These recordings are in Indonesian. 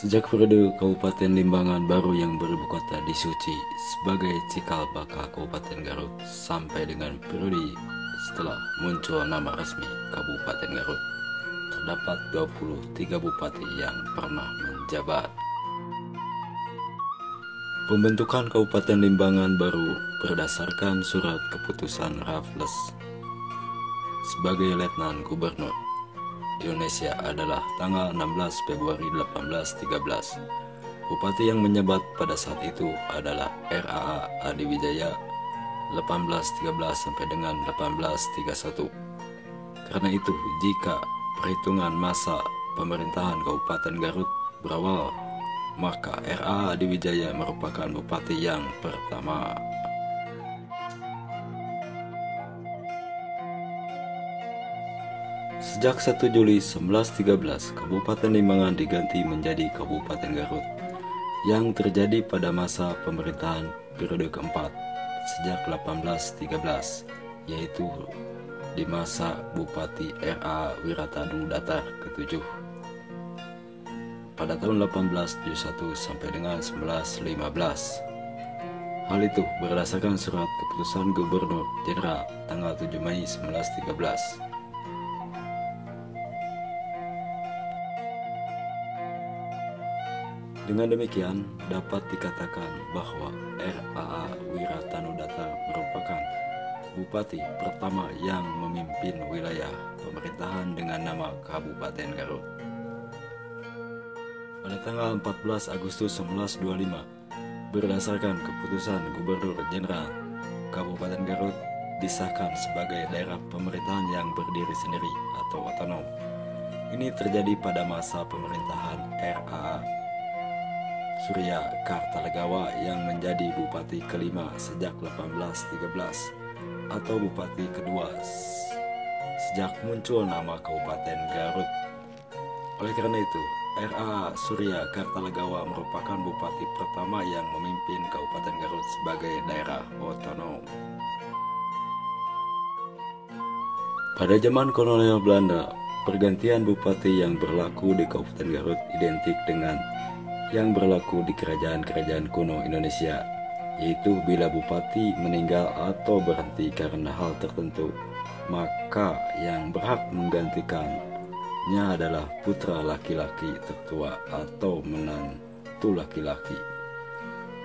Sejak periode Kabupaten Limbangan baru yang beribu kota di Suci sebagai cikal bakal Kabupaten Garut sampai dengan periode setelah muncul nama resmi Kabupaten Garut, terdapat 23 bupati yang pernah menjabat. Pembentukan Kabupaten Limbangan baru berdasarkan surat keputusan Raffles sebagai Letnan Gubernur Indonesia adalah tanggal 16 Februari 1813. Bupati yang menjabat pada saat itu adalah RAA Adiwijaya 1813 sampai dengan 1831. Karena itu, jika perhitungan masa pemerintahan Kabupaten Garut berawal, maka RAA Adiwijaya merupakan bupati yang pertama. Sejak 1 Juli 1913, Kabupaten Limbangan diganti menjadi Kabupaten Garut yang terjadi pada masa pemerintahan periode keempat sejak 1813, yaitu di masa Bupati R.A. Wiratanu Datar ke-7 pada tahun 1871 sampai dengan 1915. Hal itu berdasarkan surat keputusan Gubernur Jenderal tanggal 7 Mei 1913. Dengan demikian, dapat dikatakan bahwa RAA Wiratanu Datar merupakan bupati pertama yang memimpin wilayah pemerintahan dengan nama Kabupaten Garut. Pada tanggal 14 Agustus 1925, berdasarkan keputusan Gubernur Jenderal, Kabupaten Garut disahkan sebagai daerah pemerintahan yang berdiri sendiri atau otonom. Ini terjadi pada masa pemerintahan RAA Surya Kartalegawa yang menjadi bupati kelima sejak 1813 atau bupati kedua sejak muncul nama Kabupaten Garut. Oleh karena itu, RAA Surya Kartalegawa merupakan bupati pertama yang memimpin Kabupaten Garut sebagai daerah otonom. Pada zaman kolonial Belanda, pergantian bupati yang berlaku di Kabupaten Garut identik dengan yang berlaku di kerajaan-kerajaan kuno Indonesia, yaitu bila bupati meninggal atau berhenti karena hal tertentu, maka yang berhak menggantikannya adalah putra laki-laki tertua atau menantu laki-laki.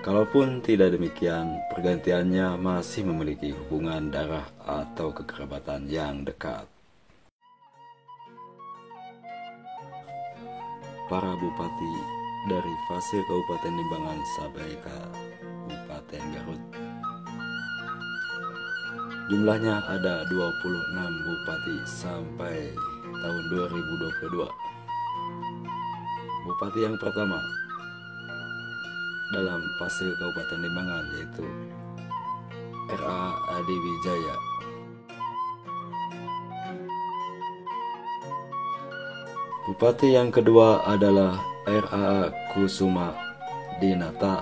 Kalaupun tidak demikian, pergantiannya masih memiliki hubungan darah atau kekerabatan yang dekat. Para bupati dari fase Kabupaten Limbangan sampai Kabupaten Garut, jumlahnya ada 26 bupati sampai tahun 2022. Bupati yang pertama dalam fase Kabupaten Limbangan yaitu RAA Adiwijaya. Bupati yang kedua adalah RAA Kusuma Dinata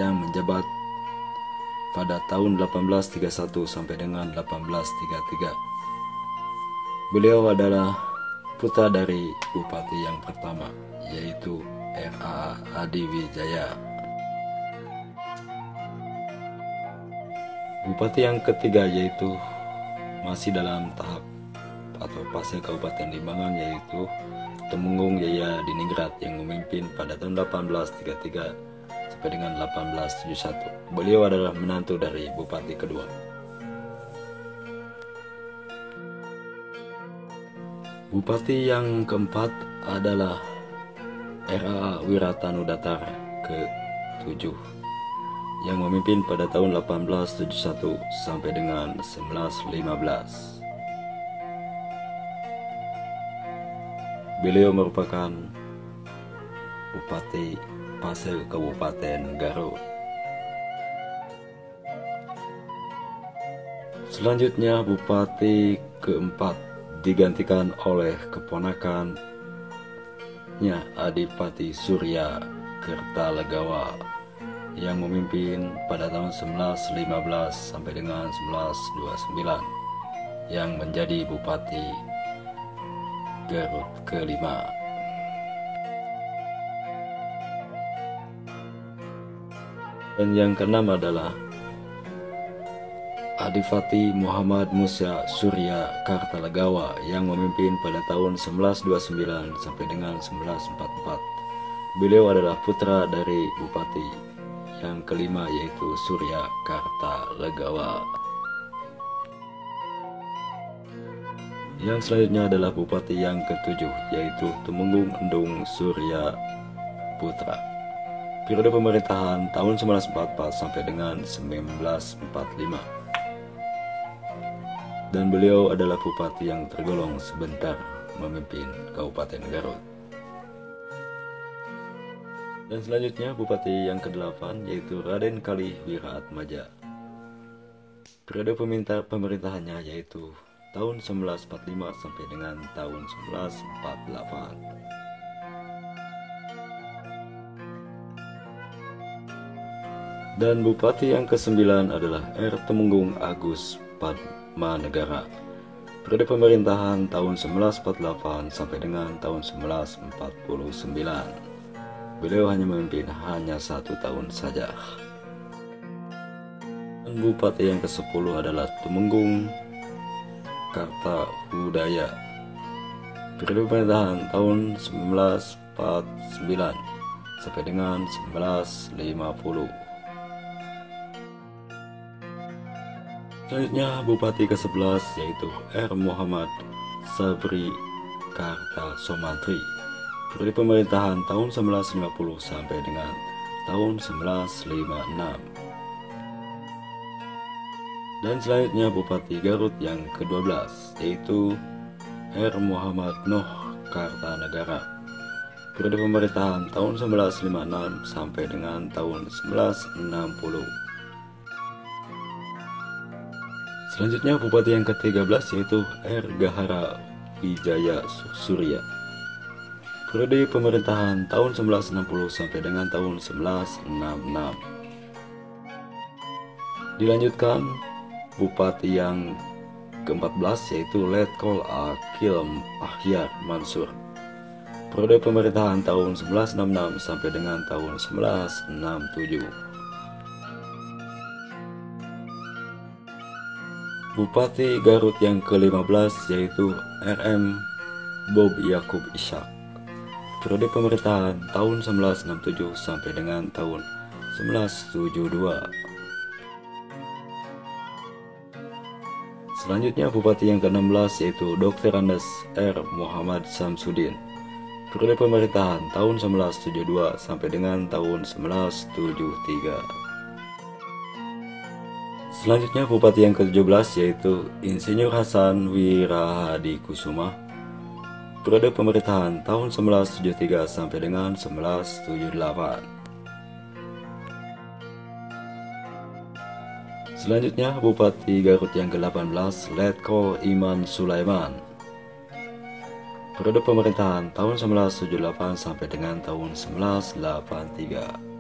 yang menjabat pada tahun 1831 sampai dengan 1833. Beliau adalah putra dari bupati yang pertama, yaitu RAA Adiwijaya. Bupati yang ketiga yaitu masih dalam tahap atau fase Kabupaten Limbangan, yaitu Temenggung Jaya Diningrat yang memimpin pada tahun 1833 sampai dengan 1871. Beliau adalah menantu dari bupati kedua. Bupati yang keempat adalah RAA Wiratanu Datar ke-7 yang memimpin pada tahun 1871 sampai dengan 1915. Beliau merupakan bupati fase Kabupaten Garut. Selanjutnya, bupati keempat digantikan oleh keponakannya Adipati Surya Kertalegawa yang memimpin pada tahun 1915 sampai dengan 1929 yang menjadi bupati Garut kelima. Dan yang keenam adalah Adipati Muhammad Musa Surya Kartalegawa yang memimpin pada tahun 1129 sampai dengan 1144. Beliau adalah putra dari bupati yang kelima yaitu Surya Kartalegawa. Yang selanjutnya adalah bupati yang ketujuh yaitu Tumenggung Endung Surya Putra. Periode pemerintahan tahun 1944 sampai dengan 1945. Dan beliau adalah bupati yang tergolong sebentar memimpin Kabupaten Garut. Dan selanjutnya bupati yang ke-8 yaitu Raden Kali Wiraatmaja. Periode pemerintahannya yaitu tahun 1945 sampai dengan tahun 1948. Dan bupati yang ke-9 adalah R. Temenggung Agus Padmanegara. Periode pemerintahan tahun 1948 sampai dengan tahun 1949. Beliau hanya memimpin 1 tahun saja. Dan bupati yang ke-10 adalah Tumenggung Kartaudaya. Periode pemerintahan tahun 1949 sampai dengan 1950. Selanjutnya bupati ke-11 yaitu R. Muhammad Sabri Kartasomantri. Periode pemerintahan tahun 1950 sampai dengan tahun 1956. Dan selanjutnya bupati Garut yang ke-12 yaitu R. Muhammad Nuh Kartanegara. Periode pemerintahan tahun 1956 sampai dengan tahun 1960. Selanjutnya bupati yang ke-13 yaitu R. Gahara Wijaya Surya. Periode pemerintahan tahun 1960 sampai dengan tahun 1966. Dilanjutkan bupati yang ke-14 yaitu Letkol Akil Ahyar Mansur. Periode pemerintahan tahun 1966 sampai dengan tahun 1967. Bupati Garut yang ke-15 yaitu RM Bob Yakub Ishak. Periode pemerintahan tahun 1967 sampai dengan tahun 1972. Selanjutnya bupati yang ke-16 yaitu Dr. Andes R. Muhammad Samsudin. Periode pemerintahan tahun 1972 sampai dengan tahun 1973. Selanjutnya bupati yang ke-17 yaitu Insinyur Hasan Wirahadi Kusuma. Periode pemerintahan tahun 1973 sampai dengan 1978. Selanjutnya bupati Garut yang ke-18 Letkol Iman Sulaiman. Periode pemerintahan tahun 1978 sampai dengan tahun 1983.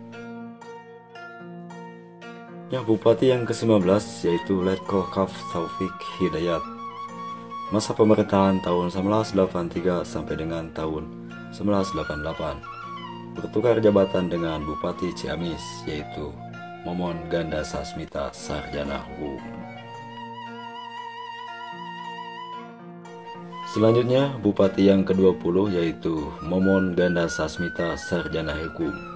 Bupati yang ke-19 yaitu Letkol Kaf Taufik Hidayat. Masa pemerintahan tahun 1983 sampai dengan tahun 1988. Bertukar jabatan dengan Bupati Ciamis yaitu Momon Ganda Sasmita Sarjana Hukum. Selanjutnya bupati yang ke-20 yaitu Momon Ganda Sasmita Sarjana Hukum.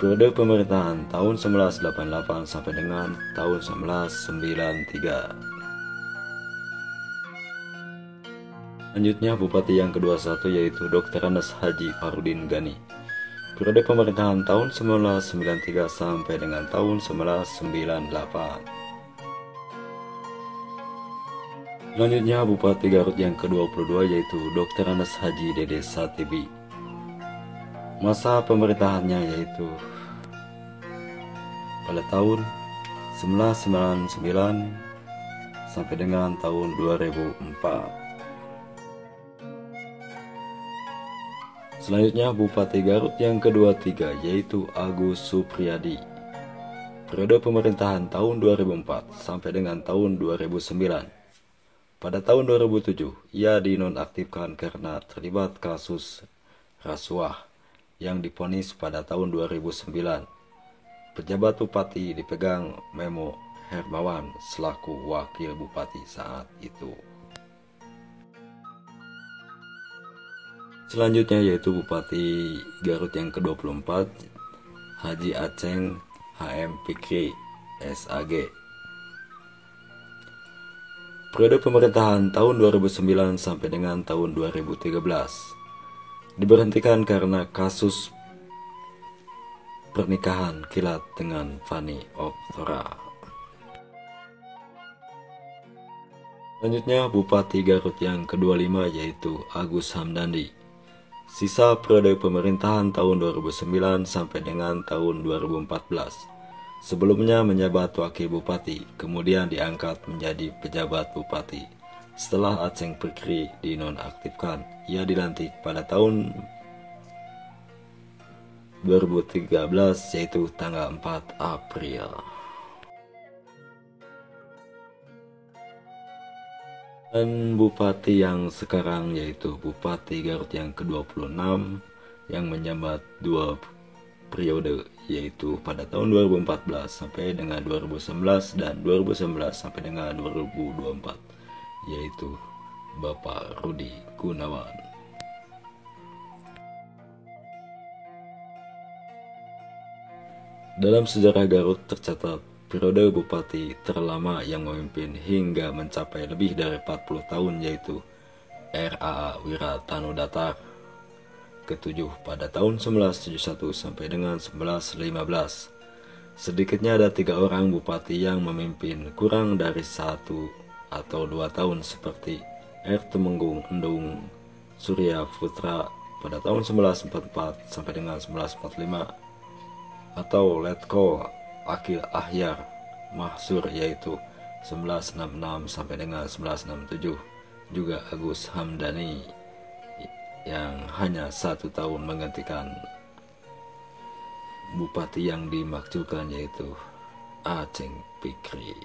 Periode pemerintahan tahun 1988 sampai dengan tahun 1993. Selanjutnya bupati yang ke-21 yaitu Dr. Andes Haji Farudin Gani. Periode pemerintahan tahun 1993 sampai dengan tahun 1998. Selanjutnya bupati Garut yang ke-22 yaitu Dr. Andes Haji Dede Satibi. Masa pemerintahannya yaitu pada tahun 1999 sampai dengan tahun 2004. Selanjutnya Bupati Garut yang ke-23 yaitu Agus Supriyadi. Periode pemerintahan tahun 2004 sampai dengan tahun 2009. Pada tahun 2007 ia dinonaktifkan karena terlibat kasus rasuah yang divonis pada tahun 2009. Pejabat bupati dipegang Memo Hermawan selaku wakil bupati saat itu. Selanjutnya yaitu Bupati Garut yang ke-24, Haji Aceng HM Fikri SAG. Periode pemerintahan tahun 2009 sampai dengan tahun 2013 diberhentikan karena kasus pernikahan kilat dengan Fanny Oktora. Selanjutnya Bupati Garut yang ke-25 yaitu Agus Hamdandi. Sisa periode pemerintahan tahun 2009 sampai dengan tahun 2014. Sebelumnya menjabat wakil bupati, kemudian diangkat menjadi pejabat bupati. Setelah Aceng Fikri dinonaktifkan, ia dilantik pada tahun 2013 yaitu tanggal 4 April. Dan bupati yang sekarang yaitu Bupati Garut yang ke-26 yang menjabat 2 periode yaitu pada tahun 2014 sampai dengan 2019 dan 2019 sampai dengan 2024 yaitu Bapak Rudi Gunawan. Dalam sejarah Garut tercatat periode bupati terlama yang memimpin hingga mencapai lebih dari 40 tahun yaitu RAA Wiratanudatar ke-7 pada tahun 1971 sampai dengan 1915. Sedikitnya ada 3 orang bupati yang memimpin kurang dari 1 atau 2 tahun seperti R. Temenggung Endung Surya Putra pada tahun 1944 sampai dengan 1945 atau Letko Akil Ahyar Mahsur yaitu 1966 sampai dengan 1967. Juga Agus Hamdani yang hanya 1 tahun menggantikan bupati yang dimaksudkan yaitu Aceng Fikri.